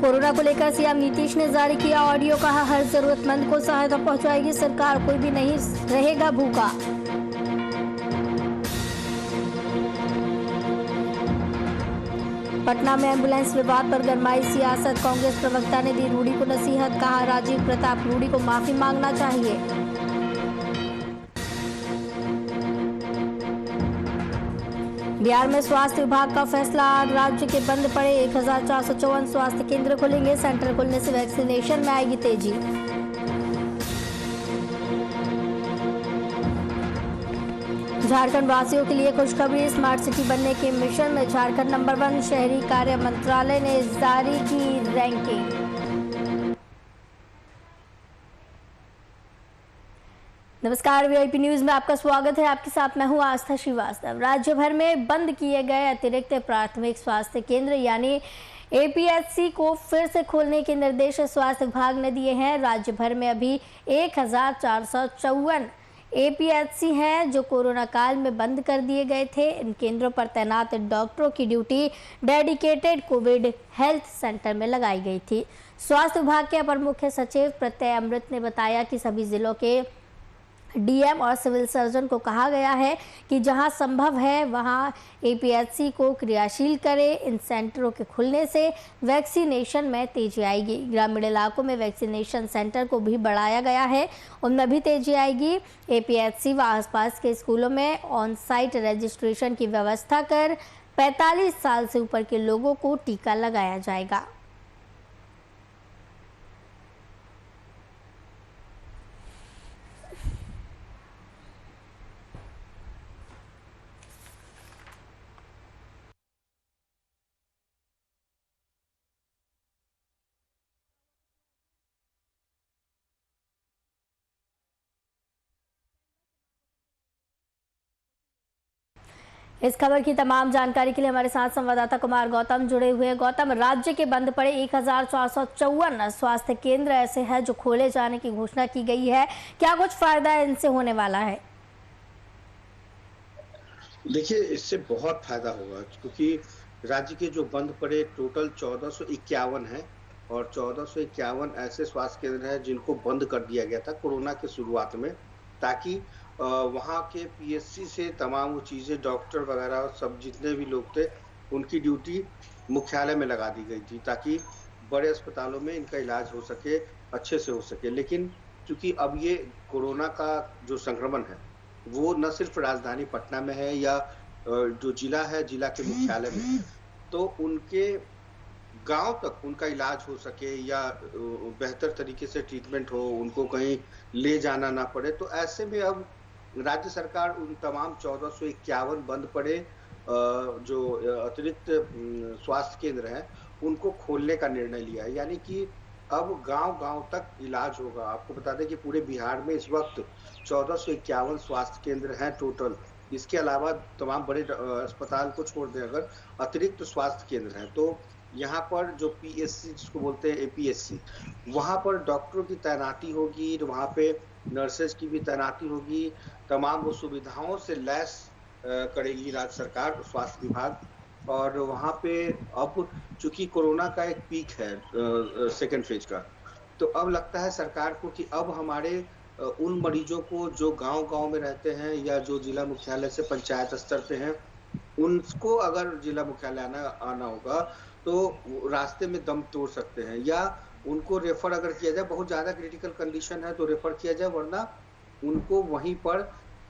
Corona को लेकर CM Nitish ने जारी किया ऑडियो, कहा हर जरूरतमंद को सहायता पहुंचाएगी सरकार, कोई भी नहीं रहेगा भूखा। पटना में एम्बुलेंस विवाद पर गरमाई सियासत, कांग्रेस प्रवक्ता ने दी रूडी को नसीहत, कहा राजीव प्रताप रूडी को माफी मांगना चाहिए। बिहार में स्वास्थ्य विभाग का फैसला, राज्य के बंद पड़े 1454 स्वास्थ्य केंद्र खुलेंगे, सेंटर खुलने से वैक्सीनेशन में आएगी तेजी। झारखंड वासियों के लिए खुशखबरी, स्मार्ट सिटी बनने के मिशन में झारखंड नंबर 1, शहरी कार्य मंत्रालय ने जारी की रैंकिंग। नमस्कार, वीआईपी न्यूज में आपका स्वागत है। आपके साथ मैं हूं आस्था श्रीवास्तव। राज्य भर में बंद किए गए अतिरिक्त प्राथमिक स्वास्थ्य केंद्र यानी एपीएचसी को फिर से खोलने के निर्देश स्वास्थ्य विभाग ने दिए हैं। राज्य भर में अभी 1454 एपीएचसी हैं जो कोरोना काल में बंद कर दिए गए थे। इन केंद्रों पर तैनात डॉक्टरों की duty dedicated Covid health centre में लगाई गई थी। स्वास्थ्य विभाग के अपर मुख्य सचिव प्रत्यय अमृत ने बताया कि सभी जिलों के डीएम और सिविल सर्जन को कहा गया है कि जहां संभव है वहां एपीएचसी को क्रियाशील करें। इन सेंटरों के खुलने से वैक्सीनेशन में तेजी आएगी। ग्रामीण इलाकों में वैक्सीनेशन सेंटर को भी बढ़ाया गया है, उनमें भी तेजी आएगी। एपीएचसी व आसपास के स्कूलों में ऑन साइट रजिस्ट्रेशन की व्यवस्था कर 45 साल से ऊपर के लोगों को टीका लगाया जाएगा। इस खबर की तमाम जानकारी के लिए हमारे साथ संवाददाता कुमार गौतम जुड़े हुए हैं। गौतम, राज्य के बंद पड़े 1454 स्वास्थ्य केंद्र ऐसे हैं जो खोले जाने की घोषणा की गई है, क्या कुछ फायदा इनसे होने वाला है? देखिए, इससे बहुत फायदा होगा क्योंकि राज्य के जो बंद पड़े टोटल 1451 है और 1451 ऐसे स्वास्थ्य केंद्र हैं जिनको बंद कर दिया गया था कोरोना के शुरुआत में, ताकि वहाँ के पीएचसी से तमाम वो चीज़ें डॉक्टर वगैरह सब जितने भी लोग थे उनकी ड्यूटी मुख्यालय में लगा दी गई थी ताकि बड़े अस्पतालों में इनका इलाज हो सके, अच्छे से हो सके। लेकिन क्योंकि अब ये कोरोना का जो संक्रमण है वो न सिर्फ राजधानी पटना में है या जो जिला है जिला के मुख्यालय में, तो उनके गांव तक उनका इलाज हो सके या बेहतर तरीके से ट्रीटमेंट हो, उनको कहीं ले जाना ना पड़े। तो ऐसे में अब राज्य सरकार उन तमाम 1451 बंद पड़े जो अतिरिक्त स्वास्थ्य केंद्र हैं उनको खोलने का निर्णय लिया है, यानी कि अब गांव-गांव तक इलाज होगा। आपको बता दें कि पूरे बिहार में इस वक्त 1451 स्वास्थ्य केंद्र हैं टोटल। इसके अलावा तमाम बड़े अस्पताल को छोड़ दें अगर अतिरिक्त स्वास्थ्य केंद्र हैं, तो यहाँ पर जो पीएचसी जिसको बोलते हैं एपीएचसी, वहाँ पर डॉक्टरों की तैनाती होगी, वहाँ पे नर्सेज की भी तैनाती होगी, तमाम वो सुविधाओं से लैस करेगी राज्य सरकार स्वास्थ्य विभाग। और वहाँ पे अब चूंकि कोरोना का एक पीक है सेकेंड फेज का, तो अब लगता है सरकार को कि अब हमारे उन मरीजों को जो गांव-गांव में रहते हैं या जो जिला मुख्यालय से पंचायत स्तर पे हैं, उनको अगर जिला मुख्यालय आना होगा तो रास्ते में दम तोड़ सकते हैं या उनको रेफर अगर किया जाए, बहुत ज़्यादा क्रिटिकल कंडीशन है तो रेफर किया जाए, वरना उनको वहीं पर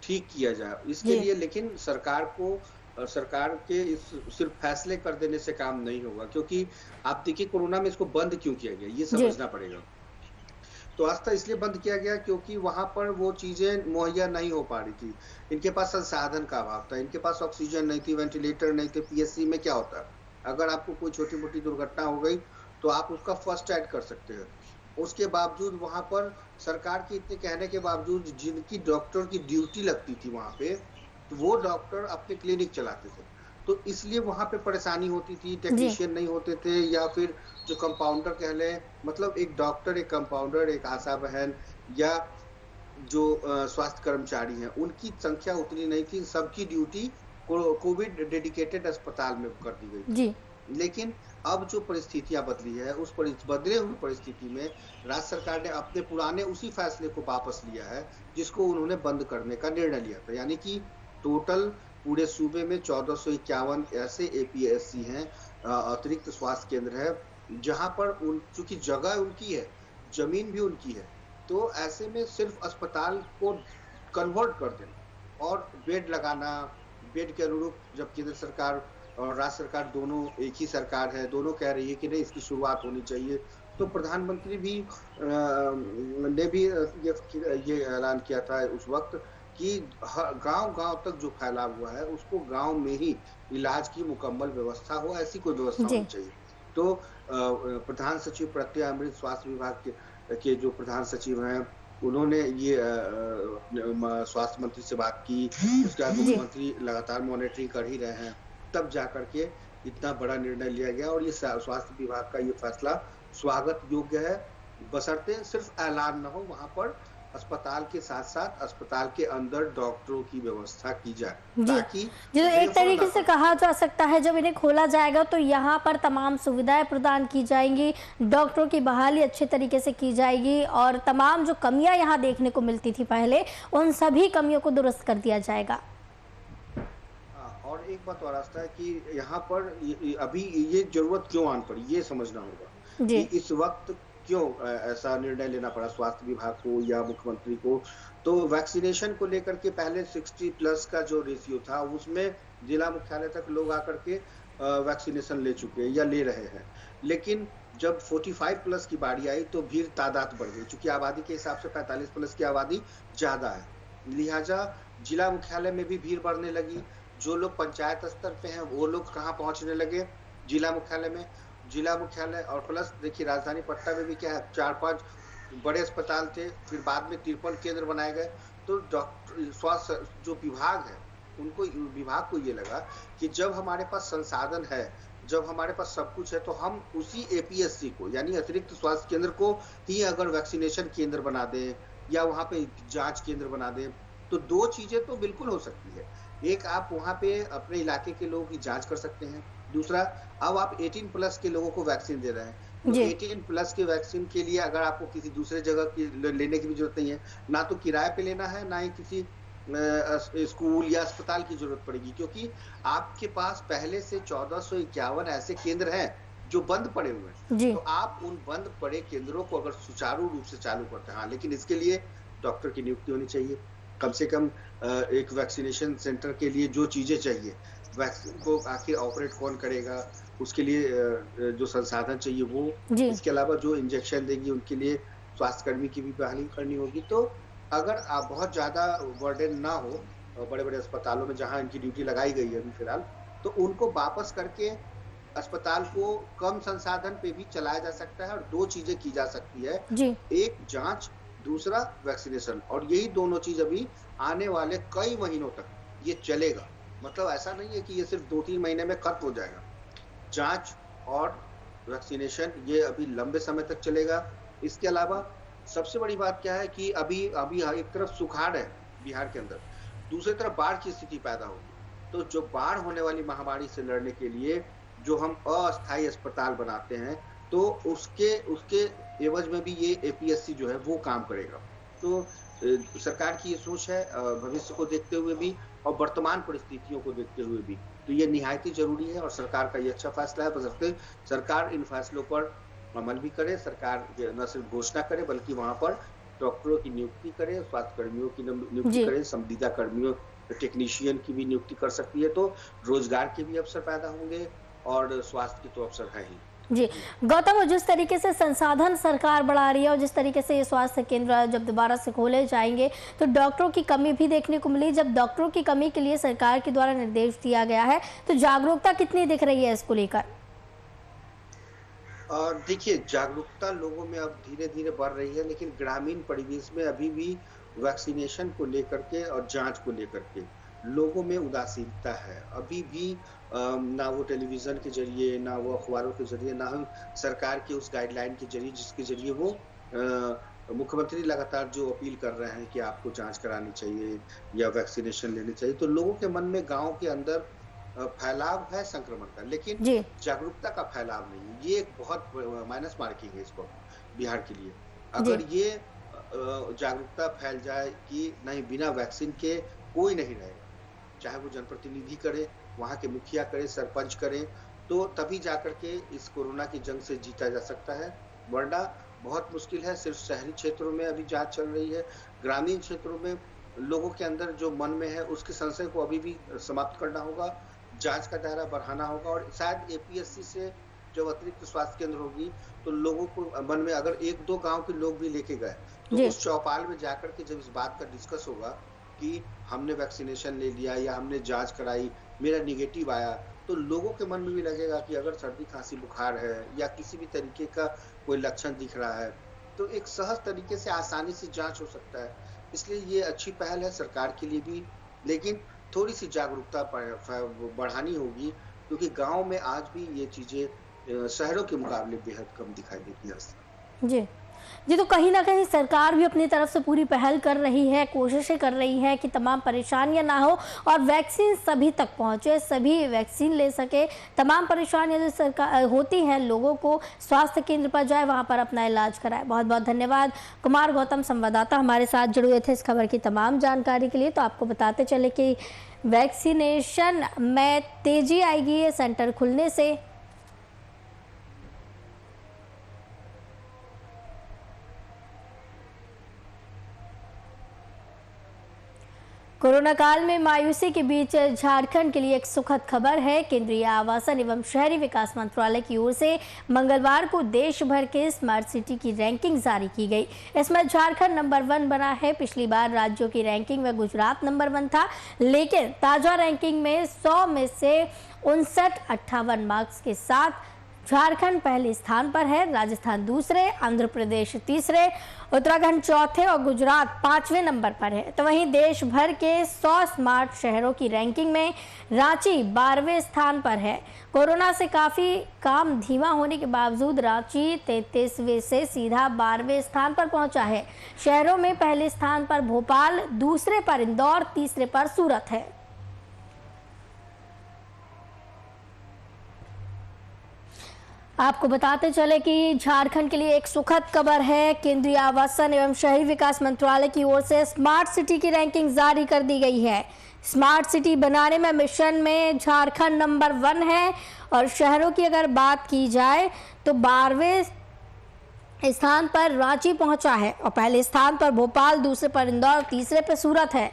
ठीक किया जाए। इसके लिए लेकिन सरकार के इस सिर्फ फैसले कर देने से काम नहीं होगा, क्योंकि आप देखिए कोरोना में इसको बंद क्यों किया गया ये समझना पड़ेगा। तो आस्था इसलिए बंद किया गया क्योंकि वहां पर वो चीजें मुहैया नहीं हो पा रही थी, इनके पास संसाधन का अभाव था, इनके पास ऑक्सीजन नहीं थी, वेंटिलेटर नहीं थे। पीएचसी में क्या होता है, अगर आपको कोई छोटी मोटी दुर्घटना हो गई तो आप उसका फर्स्ट एड कर सकते हैं। उसके बावजूद वहां पर सरकार के इतने कहने के बावजूद जिनकी डॉक्टर की ड्यूटी लगती थी वहां पे, तो वो डॉक्टर अपने क्लिनिक चलाते थे, तो इसलिए वहां पे परेशानी होती थी, टेक्नीशियन नहीं होते थे या फिर जो कंपाउंडर कह लें, मतलब एक डॉक्टर, एक कंपाउंडर, एक आशा बहन या जो स्वास्थ्य कर्मचारी हैं उनकी संख्या उतनी नहीं थी। सबकी ड्यूटी कोविड डेडिकेटेड अस्पताल में कर दी गई। लेकिन अब जो परिस्थितियां बदली है, उस बदले हुए परिस्थिति में राज्य सरकार ने अपने पुराने उसी फैसले को वापस लिया है जिसको उन्होंने बंद करने का निर्णय लिया था। यानी कि टोटल पूरे सूबे में 1451 ऐसे एपीएससी हैं, अतिरिक्त स्वास्थ्य केंद्र है, जहां पर चूंकि जगह उनकी है, जमीन भी उनकी है, तो ऐसे में सिर्फ अस्पताल को कन्वर्ट कर देना और बेड लगाना, बेड के अनुरूप, जब केंद्र सरकार और राज्य सरकार दोनों एक ही सरकार है, दोनों कह रही है कि नहीं इसकी शुरुआत होनी चाहिए, तो प्रधानमंत्री भी ने भी ये ऐलान किया था उस वक्त कि गांव-गांव तक जो फैलाव हुआ है उसको गांव में ही इलाज की मुकम्मल व्यवस्था हो, ऐसी कोई व्यवस्था होनी जी। चाहिए। तो प्रधान सचिव प्रत्यय अमृत स्वास्थ्य विभाग के जो प्रधान सचिव हैं, उन्होंने ये स्वास्थ्य मंत्री से बात की। उसके बाद जी। मुख्यमंत्री लगातार मॉनिटरिंग कर ही रहे हैं, तब जाकर के इतना बड़ा निर्णय लिया गया और ये स्वास्थ्य विभाग का ये फैसला स्वागत योग्य है, बशर्ते सिर्फ ऐलान न हो, वहां पर अस्पताल के साथ साथ अस्पताल के अंदर डॉक्टरों की व्यवस्था की जाए, जी, ताकि जो एक रेफर ना तरीके से पड़े। कहा जा सकता है जब इन्हें खोला जाएगा तो यहाँ पर तमाम सुविधाएं प्रदान की जाएंगी, डॉक्टरों की बहाली अच्छे तरीके से की जाएगी और तमाम जो कमियां यहाँ देखने को मिलती थी पहले, उन सभी कमियों को दुरुस्त कर दिया जाएगा। हाँ, और एक बात और रास्ता है कि यहाँ पर अभी ये जरूरत क्यों आन पड़ी, ये समझना होगा कि जी। इस वक्त क्यों ऐसा निर्णय लेना पड़ा स्वास्थ्य विभाग को या मुख्यमंत्री को। तो वैक्सीनेशन को लेकर के पहले 60 प्लस का जो रेशियो था, उसमें जिला मुख्यालय तक लोग आकर के वैक्सीनेशन ले चुके हैं या ले रहे हैं, लेकिन जब 45 प्लस की बारी आई तो भीड़ तादाद बढ़ गई, क्योंकि आबादी के हिसाब से 45 प्लस की आबादी ज्यादा है, लिहाजा जिला मुख्यालय में भी भीड़ बढ़ने लगी। जो लोग पंचायत स्तर पे हैं वो लोग कहाँ पहुंचने लगे, जिला मुख्यालय में। जिला मुख्यालय और प्लस देखिए राजधानी पटना में भी क्या है, 4-5 बड़े अस्पताल थे, फिर बाद में 53 केंद्र बनाए गए। तो डॉक्टर स्वास्थ्य जो विभाग है, उनको विभाग को ये लगा कि जब हमारे पास संसाधन है, जब हमारे पास सब कुछ है, तो हम उसी एपीएससी को यानी अतिरिक्त स्वास्थ्य केंद्र को ही अगर वैक्सीनेशन केंद्र बना दें या वहां पे जांच केंद्र बना दें, तो दो चीजें तो बिल्कुल हो सकती है। एक, आप वहां पे अपने इलाके के लोगों की जांच कर सकते हैं। दूसरा, अब आप 18 प्लस के लोगों को वैक्सीन दे रहे हैं, तो जी। 18 प्लस के वैक्सीन के लिए अगर आपको किसी दूसरे जगह की लेने की भी जरूरत नहीं है, ना तो किराए पे लेना है, ना ही किसी स्कूल या अस्पताल की जरूरत पड़ेगी, क्योंकि आपके पास पहले से 1451 ऐसे केंद्र हैं जो बंद पड़े हुए हैं। जी। तो आप उन बंद पड़े केंद्रों को अगर सुचारू रूप से चालू करते हैं, हाँ, लेकिन इसके लिए डॉक्टर की नियुक्ति होनी चाहिए, कम से कम एक वैक्सीनेशन सेंटर के लिए जो चीजें चाहिए, वैक्सीन को आखिर ऑपरेट कौन करेगा, उसके लिए जो संसाधन चाहिए वो, जी। इसके अलावा जो इंजेक्शन देंगी उनके लिए स्वास्थ्यकर्मी की भी बहाली करनी होगी। तो अगर आप बहुत ज्यादा बर्डन ना हो बड़े बड़े अस्पतालों में जहां इनकी ड्यूटी लगाई गई है अभी फिलहाल, तो उनको वापस करके अस्पताल को कम संसाधन पे भी चलाया जा सकता है और दो चीजें की जा सकती है, जी। एक जांच, दूसरा वैक्सीनेशन, और यही दोनों चीज अभी आने वाले कई महीनों तक ये चलेगा। मतलब ऐसा नहीं है कि ये सिर्फ 2-3 महीने में खत्म हो जाएगा। जांच और वैक्सीनेशन ये अभी लंबे समय तक चलेगा। इसके अलावा सबसे बड़ी बात क्या है कि अभी अभी एक तरफ सुखाड़ है बिहार के अंदर, दूसरी तरफ बाढ़ की स्थिति पैदा होगी। तो जो बाढ़ होने वाली महामारी से लड़ने के लिए जो हम अस्थायी अस्पताल बनाते हैं, तो उसके उसके एवज में भी ये एपीएससी जो है वो काम करेगा। तो सरकार की ये सोच है, भविष्य को देखते हुए भी और वर्तमान परिस्थितियों को देखते हुए भी, तो ये निहायत ही जरूरी है और सरकार का ये अच्छा फैसला है। बशर्ते सरकार इन फैसलों पर अमल भी करे, सरकार न सिर्फ घोषणा करे बल्कि वहां पर डॉक्टरों की नियुक्ति करे, स्वास्थ्य कर्मियों की नियुक्ति जी। करे, संविदा कर्मियों, टेक्नीशियन की भी नियुक्ति कर सकती है, तो रोजगार के भी अवसर पैदा होंगे और स्वास्थ्य के तो अवसर है ही। जी, गौतम, जिस तरीके से संसाधन सरकार बढ़ा रही है और जिस तरीके से ये स्वास्थ्य केंद्र जब दोबारा से खोले जाएंगे तो डॉक्टरों की कमी भी देखने को मिली। जब डॉक्टरों की कमी के लिए सरकार के द्वारा निर्देश दिया गया है तो जागरूकता कितनी दिख रही है इसको लेकर? और देखिए, जागरूकता लोगों में अब धीरे धीरे बढ़ रही है, लेकिन ग्रामीण परिवेश में अभी भी वैक्सीनेशन को लेकर के और जांच को लेकर के लोगों में उदासीनता है। अभी भी ना वो टेलीविजन के जरिए, ना वो अखबारों के जरिए, ना ही सरकार के उस गाइडलाइन के जरिए जिसके जरिए वो मुख्यमंत्री लगातार जो अपील कर रहे हैं कि आपको जांच करानी चाहिए या वैक्सीनेशन लेनी चाहिए, तो लोगों के मन में गांव के अंदर फैलाव है संक्रमण का, लेकिन जी। जागरूकता का फैलाव नहीं है। ये एक बहुत माइनस मार्किंग है इसको बिहार के लिए। जी। अगर ये जागरूकता फैल जाए कि नहीं, बिना वैक्सीन के कोई नहीं रहेगा, चाहे वो जनप्रतिनिधि करे, वहाँ के मुखिया करे, सरपंच करे, तो तभी जाकर के इस कोरोना की जंग से जीता जा सकता है, वरना बहुत मुश्किल है। सिर्फ शहरी क्षेत्रों में अभी जांच चल रही है, ग्रामीण क्षेत्रों में लोगों के अंदर जो मन में है उसके संशय को अभी भी समाप्त करना होगा, जांच का दायरा बढ़ाना होगा, और शायद एपीएससी से जब अतिरिक्त स्वास्थ्य केंद्र होगी तो लोगों को मन में, अगर 1-2 गांव के लोग भी लेके गए तो जी। उस चौपाल में जाकर के जब इस बात का डिस्कस होगा कि हमने वैक्सीनेशन ले लिया या हमने जांच कराई, मेरा निगेटिव आया, तो लोगों के मन में भी लगेगा कि अगर सर्दी खांसी बुखार है या किसी भी तरीके का कोई लक्षण दिख रहा है तो एक सहज तरीके से आसानी से जांच हो सकता है। इसलिए ये अच्छी पहल है सरकार के लिए भी, लेकिन थोड़ी सी जागरूकता बढ़ानी होगी, क्योंकि गांव में आज भी ये चीजें शहरों के मुकाबले बेहद कम दिखाई देती है। जी। जी, तो कहीं न कहीं सरकार भी अपनी तरफ से पूरी पहल कर रही है, कोशिशें कर रही है कि तमाम परेशानियां ना हो और वैक्सीन सभी तक पहुंचे, सभी वैक्सीन ले सके। तमाम परेशानियां जो सरकार होती हैं, लोगों को स्वास्थ्य केंद्र पर जाए, वहां पर अपना इलाज कराए। बहुत बहुत धन्यवाद कुमार गौतम, संवाददाता हमारे साथ जुड़े हुए थे इस खबर की तमाम जानकारी के लिए। तो आपको बताते चले कि वैक्सीनेशन में तेजी आएगी ये सेंटर खुलने से। कोरोना काल में मायूसी के बीच झारखंड के लिए एक सुखद खबर है। केंद्रीय आवासन एवं शहरी विकास मंत्रालय की ओर से मंगलवार को देश भर के स्मार्ट सिटी की रैंकिंग जारी की गई। इसमें झारखंड नंबर 1 बना है। पिछली बार राज्यों की रैंकिंग में गुजरात नंबर 1 था, लेकिन ताजा रैंकिंग में 100 में से 59-58 मार्क्स के साथ झारखंड पहले स्थान पर है, राजस्थान दूसरे, आंध्र प्रदेश तीसरे, उत्तराखंड चौथे और गुजरात 5वें नंबर पर है। तो वहीं देश भर के 100 स्मार्ट शहरों की रैंकिंग में रांची 12वें स्थान पर है। कोरोना से काफ़ी काम धीमा होने के बावजूद रांची 33वें से सीधा 12वें स्थान पर पहुंचा है। शहरों में पहले स्थान पर भोपाल, दूसरे पर इंदौर, तीसरे पर सूरत है। आपको बताते चले कि झारखंड के लिए एक सुखद खबर है। केंद्रीय आवासन एवं शहरी विकास मंत्रालय की ओर से स्मार्ट सिटी की रैंकिंग जारी कर दी गई है। स्मार्ट सिटी बनाने में मिशन में झारखंड नंबर 1 है और शहरों की अगर बात की जाए तो 12वें स्थान पर रांची पहुंचा है और पहले स्थान पर भोपाल, दूसरे पर इंदौर, तीसरे पर सूरत है।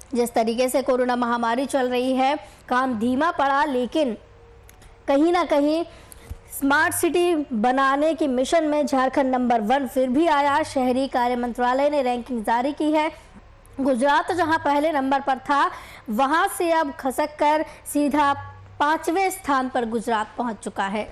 जिस तरीके से कोरोना महामारी चल रही है, काम धीमा पड़ा, लेकिन कहीं ना कहीं स्मार्ट सिटी बनाने के मिशन में झारखंड नंबर 1 फिर भी आया। शहरी कार्य मंत्रालय ने रैंकिंग जारी की है। गुजरात जहां पहले नंबर पर था, वहां से अब खसक कर सीधा 5वें स्थान पर गुजरात पहुंच चुका है।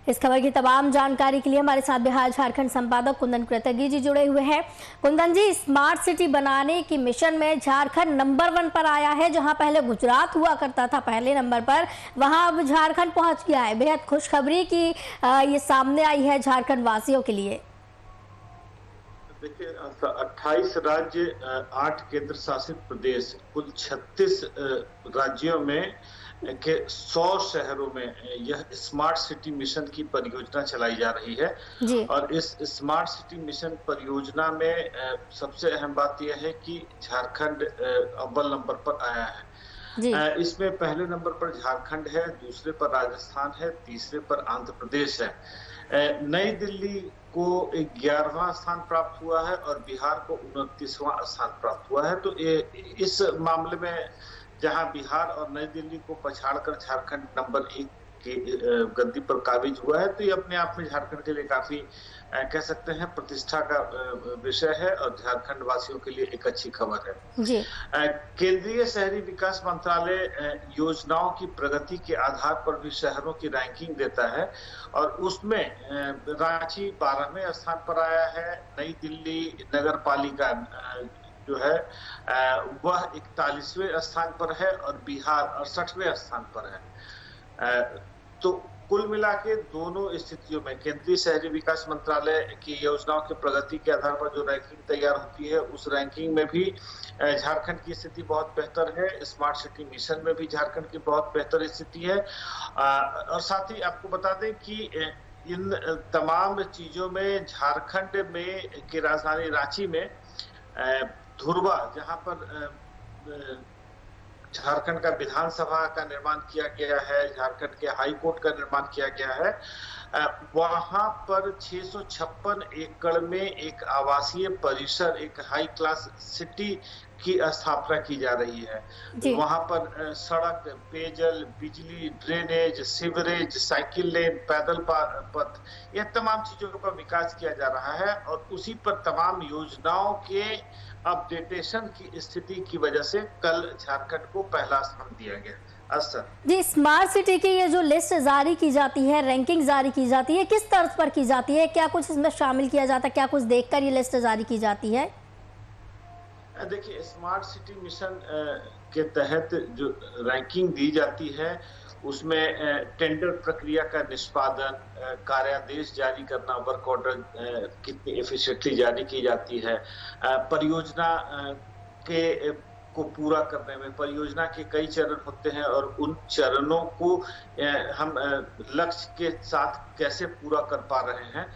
इस खबर की तमाम जानकारी के लिए हमारे साथ बिहार झारखंड संपादक कुंदन कृतज्ञ जी जुड़े हुए हैं। कुंदन जी, स्मार्ट सिटी बनाने की मिशन में झारखंड नंबर 1 पर आया है। जहां पहले गुजरात हुआ करता था पहले नंबर पर, वहां अब झारखंड पहुंच गया है। बेहद खुशखबरी की ये सामने आई है झारखंड वासियों के लिए। देखिए, 28 राज्य, 8 केंद्र शासित प्रदेश, कुल 36 राज्यों में के 100 शहरों में यह स्मार्ट सिटी मिशन की परियोजना चलाई जा रही है जी। और इस स्मार्ट सिटी मिशन परियोजना में सबसे अहम बात यह है कि झारखंड अव्वल नंबर पर आया है जी। इसमें पहले नंबर पर झारखंड है, दूसरे पर राजस्थान है, तीसरे पर आंध्र प्रदेश है। नई दिल्ली को 11वां स्थान प्राप्त हुआ है और बिहार को 29वां स्थान प्राप्त हुआ है। तो इस मामले में जहां बिहार और नई दिल्ली को पछाड़कर झारखंड नंबर 1 की गद्दी पर काबिज हुआ है, तो ये अपने आप में झारखंड के लिए काफी कह सकते हैं प्रतिष्ठा का विषय है और झारखंड वासियों के लिए एक अच्छी खबर है। जी। केंद्रीय शहरी विकास मंत्रालय योजनाओं की प्रगति के आधार पर भी शहरों की रैंकिंग देता है और उसमें रांची 12वें स्थान पर आया है। नई दिल्ली नगर पालिका जो है वह 41वें स्थान पर है और बिहार 68वें स्थान पर है। तो कुल मिला के दोनों स्थितियों में केंद्रीय शहरी विकास मंत्रालय की योजनाओं की प्रगति के आधार पर जो रैंकिंग तैयार होती है, उस रैंकिंग में भी झारखंड की स्थिति बहुत बेहतर है। स्मार्ट सिटी मिशन में भी झारखंड की बहुत बेहतर स्थिति है। और साथ ही आपको बता दें कि इन तमाम चीजों में झारखंड में की राजधानी रांची में धुरवा, जहां पर झारखंड का विधानसभा का निर्माण किया गया है, झारखंड के हाई कोर्ट का निर्माण किया गया है, वहां पर 656 एकड़ में एक आवासीय परिसर, एक हाई क्लास सिटी की स्थापना की जा रही है। वहां पर सड़क, पेयजल, बिजली, ड्रेनेज, सीवरेज, साइकिल लेन, पैदल पथ, यह तमाम चीजों का विकास किया जा रहा है और उसी पर तमाम योजनाओं के अपडेटेशन की स्थिति की वजह से कल झारखंड को पहला स्थान दिया गया। जी, स्मार्ट सिटी की ये जो लिस्ट जारी की जाती है, रैंकिंग जारी की जाती है, किस तर्ज पर की जाती है? क्या कुछ इसमें शामिल किया जाता है? क्या कुछ देखकर ये लिस्ट जारी की जाती है? देखिए, स्मार्ट सिटी मिशन के तहत जो रैंकिंग दी जाती है उसमें टेंडर प्रक्रिया का निष्पादन, कार्यादेश जारी करना, वर्क ऑर्डर कितनी एफिशिएंटली जारी की जाती है, परियोजना को पूरा करने में, परियोजना के कई चरण होते हैं और उन चरणों को हम लक्ष्य के साथ कैसे पूरा कर पा रहे हैं,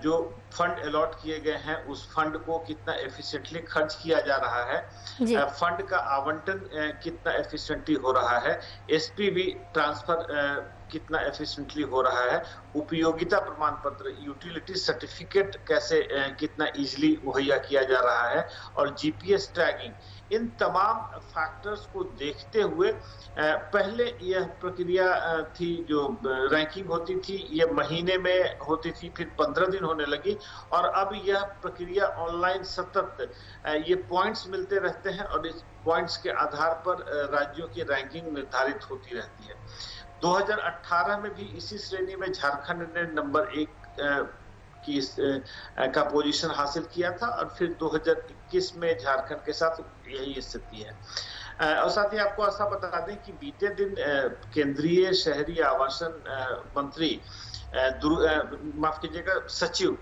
जो फंड अलॉट किए गए हैं उस फंड को कितना एफिशिएंटली खर्च किया जा रहा है, फंड का आवंटन कितना एफिशिएंटली हो रहा है, एसपीवी ट्रांसफर कितना एफिशिएंटली हो रहा है, उपयोगिता प्रमाण पत्र, यूटिलिटी सर्टिफिकेट कैसे कितना इजीली मुहैया किया जा रहा है और जीपीएस टैगिंग, इन तमाम फैक्टर्स को देखते हुए पहले यह प्रक्रिया थी जो रैंकिंग होती थी, ये महीने में होती थी, फिर 15 दिन होने लगी और अब यह प्रक्रिया ऑनलाइन सतत ये पॉइंट्स मिलते रहते हैं और इस पॉइंट्स के आधार पर राज्यों की रैंकिंग निर्धारित होती रहती है। 2018 में भी इसी श्रेणी में झारखंड ने नंबर 1 का पोजीशन हासिल किया था और फिर 2021 में झारखंड के साथ यही स्थिति है। और साथ ही आपको ऐसा बता दें कि बीते दिन केंद्रीय शहरी आवासन मंत्री माफ कीजिएगा सचिव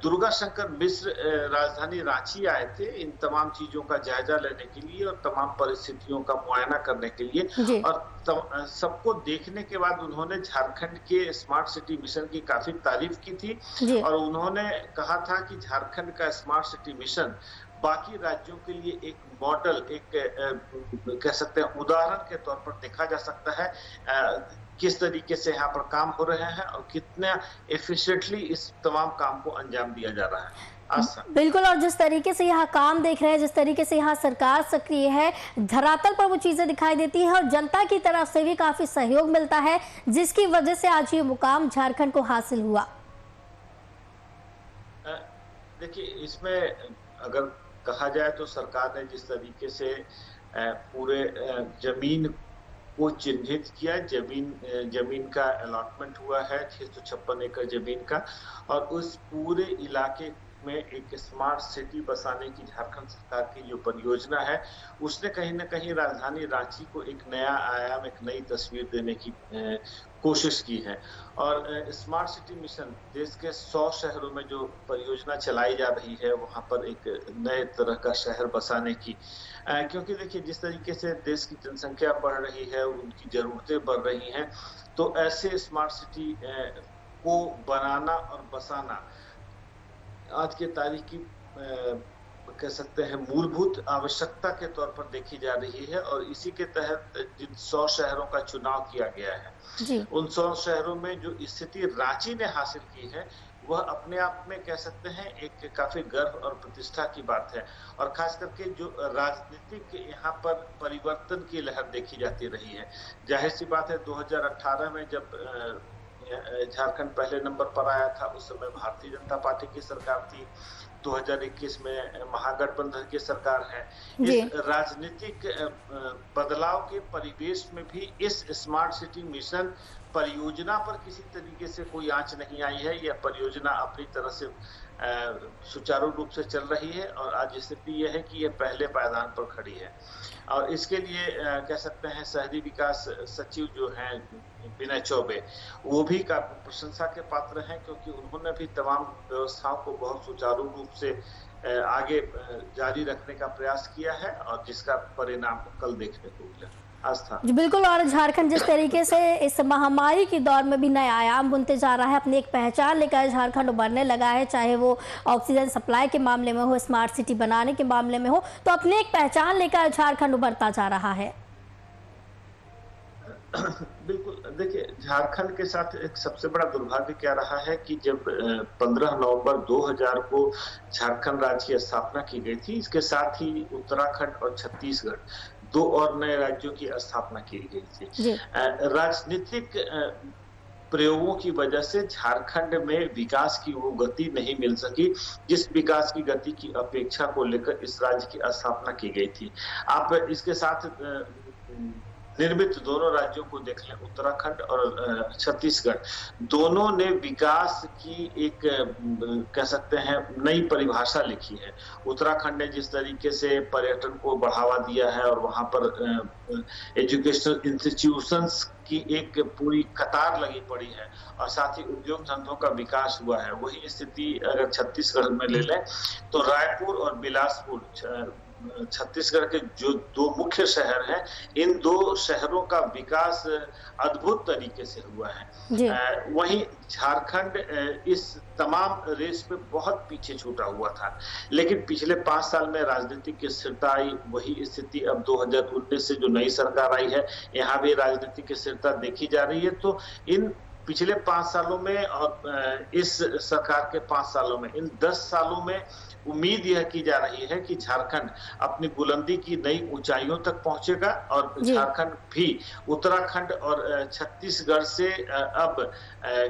दुर्गा शंकर मिश्र राजधानी रांची आए थे इन तमाम चीजों का जायजा लेने के लिए और तमाम परिस्थितियों का मुआयना करने के लिए, और सबको देखने के बाद उन्होंने झारखंड के स्मार्ट सिटी मिशन की काफी तारीफ की थी और उन्होंने कहा था कि झारखंड का स्मार्ट सिटी मिशन बाकी राज्यों के लिए एक मॉडल, एक कह सकते हैं उदाहरण के तौर पर देखा जा सकता है, किस तरीके से यहाँ पर काम हो रहे हैं और कितना एफिशिएंटली इस तमाम काम को अंजाम दिया जा रहा है। बिल्कुल, और जिस तरीके से यहाँ काम देख रहे हैं, जिस तरीके से यहाँ सरकार सक्रिय है, धरातल पर वो चीजें दिखाई देती है और जनता की तरफ से भी काफी सहयोग मिलता है, जिसकी वजह से आज ये मुकाम झारखंड को हासिल हुआ। देखिए, इसमें अगर कहा जाए तो सरकार ने जिस तरीके से पूरे जमीन को चिन्हित किया, जमीन का अलॉटमेंट हुआ है 656 एकड़ जमीन का, और उस पूरे इलाके में एक स्मार्ट सिटी बसाने की झारखंड सरकार की जो परियोजना है, उसने कहीं ना कहीं राजधानी रांची को एक नया आयाम, एक नई तस्वीर देने की कोशिश की है। और स्मार्ट सिटी मिशन देश के 100 शहरों में जो परियोजना चलाई जा रही है, वहां पर एक नए तरह का शहर बसाने की, क्योंकि देखिए जिस तरीके से देश की जनसंख्या बढ़ रही है, उनकी जरूरतें बढ़ रही हैं, तो ऐसे स्मार्ट सिटी को बनाना और बसाना आज के तारीख की कह सकते हैं मूलभूत आवश्यकता के तौर पर देखी जा रही है। और इसी के तहत जिन 100 शहरों का चुनाव किया गया है, उन 100 शहरों में जो स्थिति रांची ने हासिल की है, वह अपने आप में कह सकते हैं एक काफी गर्व और प्रतिष्ठा की बात है। और खास करके जो राजनीतिक यहाँ पर परिवर्तन की लहर देखी जाती रही है। जाहिर सी बात है 2018 में जब झारखंड पहले नंबर पर आया था, उस समय भारतीय जनता पार्टी की सरकार थी। 2021 में महागठबंधन की सरकार है। इस राजनीतिक बदलाव के परिवेश में भी इस स्मार्ट सिटी मिशन परियोजना पर किसी तरीके से कोई आंच नहीं आई है। यह परियोजना अपनी तरह से सुचारू रूप से चल रही है और आज स्थिति यह है कि यह पहले पायदान पर खड़ी है। और इसके लिए कह सकते हैं शहरी विकास सचिव जो हैं विनय चौबे, वो भी काफी प्रशंसा के पात्र हैं, क्योंकि उन्होंने भी तमाम व्यवस्थाओं को बहुत सुचारू रूप से आगे जारी रखने का प्रयास किया है और जिसका परिणाम कल देखने को मिला। आस्था जी बिल्कुल। और झारखंड जिस तरीके से इस महामारी के दौर में भी नए आयाम बुनते जा रहा है, अपनी एक पहचान लेकर झारखंड उभरने लगा है, चाहे वो ऑक्सीजन सप्लाई के मामले में हो, स्मार्ट सिटी बनाने के मामले में हो, तो अपनी एक पहचान लेकर झारखंड उभरता जा रहा है। बिल्कुल। देखिए, झारखंड के साथ एक सबसे बड़ा दुर्भाग्य क्या रहा है कि जब 15 नवंबर 2000 को झारखंड राज्य की स्थापना की गई थी, इसके साथ ही उत्तराखंड और छत्तीसगढ़, 2 और नए राज्यों की स्थापना की गई थी। राजनीतिक प्रयोगों की वजह से झारखंड में विकास की वो गति नहीं मिल सकी जिस विकास की गति की अपेक्षा को लेकर इस राज्य की स्थापना की गई थी। आप इसके साथ निर्मित दोनों राज्यों को देख लें, उत्तराखंड और छत्तीसगढ़, दोनों ने विकास की एक कह सकते हैं नई परिभाषा लिखी है। उत्तराखंड ने जिस तरीके से पर्यटन को बढ़ावा दिया है और वहां पर एजुकेशनल इंस्टीट्यूशंस की एक पूरी कतार लगी पड़ी है और साथ ही उद्योग धंधों का विकास हुआ है, वही स्थिति अगर छत्तीसगढ़ में ले लें तो रायपुर और बिलासपुर छत्तीसगढ़ के जो 2 मुख्य शहर हैं, इन 2 शहरों का विकास अद्भुत तरीके से हुआ है। वहीं झारखंड इस तमाम रेस में बहुत पीछे छूटा हुआ था, लेकिन पिछले 5 साल में राजनीतिक स्थिरता आई। वही स्थिति अब 2019 से जो नई सरकार आई है, यहाँ भी राजनीतिक स्थिरता देखी जा रही है। तो इन पिछले 5 सालों में और इस सरकार के 5 सालों में, इन 10 सालों में उम्मीद यह की जा रही है कि झारखंड अपनी बुलंदी की नई ऊंचाइयों तक पहुंचेगा और झारखंड भी उत्तराखंड और छत्तीसगढ़ से अब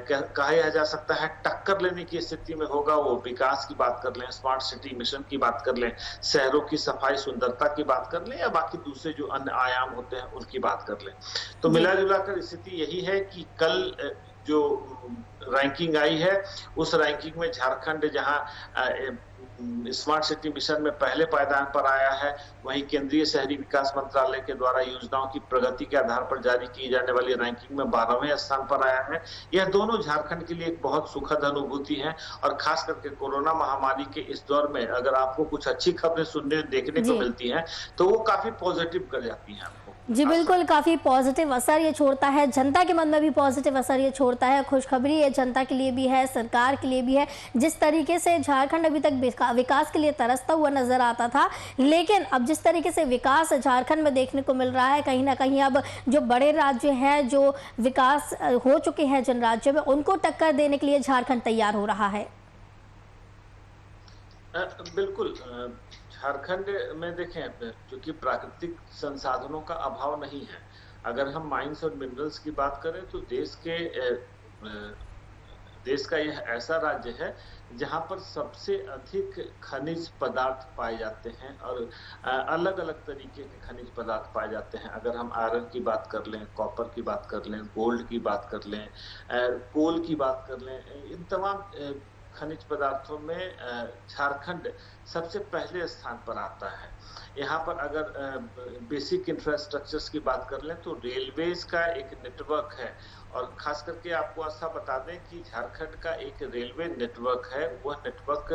कहा जा सकता है टक्कर लेने की स्थिति में होगा। वो विकास की बात कर लें, स्मार्ट सिटी मिशन की बात कर लें, शहरों की सफाई सुंदरता की बात कर लें या बाकी दूसरे जो अन्य आयाम होते हैं उनकी बात कर लें। तो मिला जुला कर स्थिति यही है कि कल जो रैंकिंग आई है, उस रैंकिंग में झारखंड जहां स्मार्ट सिटी मिशन में पहले पायदान पर आया है, वहीं केंद्रीय शहरी विकास मंत्रालय के द्वारा योजनाओं की प्रगति के आधार पर जारी की जाने वाली रैंकिंग में 12वें स्थान पर आया है। यह दोनों झारखंड के लिए एक बहुत सुखद अनुभूति है और खास करके कोरोना महामारी के इस दौर में अगर आपको कुछ अच्छी खबरें सुनने देखने को मिलती हैं तो वो काफी पॉजिटिव कर जाती हैं आपको। जी बिल्कुल, काफ़ी पॉजिटिव असर ये छोड़ता है, जनता के मन में भी पॉजिटिव असर ये छोड़ता है। खुशखबरी ये जनता के लिए भी है, सरकार के लिए भी है। जिस तरीके से झारखंड अभी तक विकास के लिए तरसता हुआ नजर आता था, लेकिन अब जिस तरीके से विकास झारखंड में देखने को मिल रहा है, कहीं ना कहीं अब जो बड़े राज्य हैं, जो विकास हो चुके हैं जिन राज्यों में, उनको टक्कर देने के लिए झारखंड तैयार हो रहा है। बिल्कुल। झारखंड में देखें, क्योंकि प्राकृतिक संसाधनों का अभाव नहीं है, अगर हम माइंस और मिनरल्स की बात करें तो देश का यह ऐसा राज्य है जहां पर सबसे अधिक खनिज पदार्थ पाए जाते हैं और अलग अलग तरीके के खनिज पदार्थ पाए जाते हैं। अगर हम आयरन की बात कर लें, कॉपर की बात कर लें, गोल्ड की बात कर लें, कोल की बात कर लें, इन तमाम खनिज पदार्थों में झारखंड सबसे पहले स्थान पर आता है। यहाँ पर अगर बेसिक इंफ्रास्ट्रक्चर्स की बात कर लें तो रेलवेज का एक नेटवर्क है और खास करके आपको ऐसा बता दें कि झारखंड का एक रेलवे नेटवर्क है। वह नेटवर्क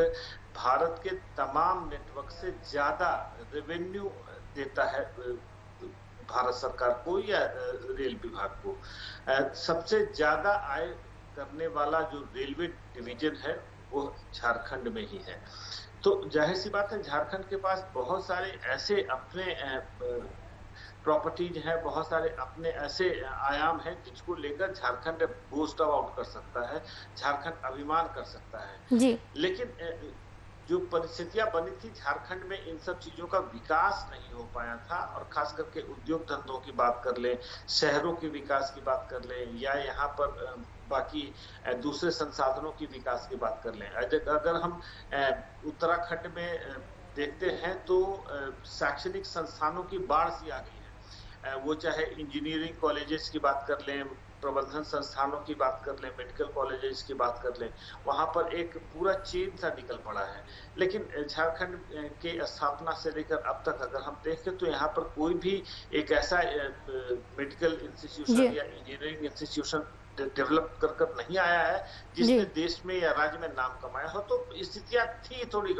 भारत के तमाम नेटवर्क से ज्यादा रेवेन्यू देता है भारत सरकार को या रेल विभाग को। सबसे ज्यादा आय करने वाला जो रेलवे डिवीजन है वो झारखंड में ही है। तो जाहिर सी बात है झारखंड के पास बहुत सारे ऐसे अपने प्रॉपर्टीज हैं, बहुत सारे अपने ऐसे आयाम हैं जिसको लेकर झारखंड बूस्ट आउट कर सकता है, झारखंड अभिमान कर सकता है। जी। लेकिन जो परिस्थितियां बनी थी झारखंड में, इन सब चीजों का विकास नहीं हो पाया था। और खास करके उद्योग धंधों की बात कर ले, शहरों के विकास की बात कर ले, या यहाँ पर बाकी दूसरे संसाधनों की विकास की बात कर लें। अगर हम उत्तराखंड में देखते हैं तो शैक्षणिक संस्थानों की बाढ़ सी आ गई है। वो चाहे इंजीनियरिंग कॉलेजेस की बात कर लें, प्रबंधन संस्थानों की बात कर लें, मेडिकल कॉलेजेस की बात कर लें, वहां पर एक पूरा चेन सा निकल पड़ा है। लेकिन झारखंड के स्थापना से लेकर अब तक अगर हम देखें तो यहाँ पर कोई भी एक ऐसा मेडिकल इंस्टीट्यूशन या इंजीनियरिंग इंस्टीट्यूशन डेवलप कर नहीं आया है जिसने देश में या राज्य में नाम कमाया हो। तो स्थितियां थी थोड़ी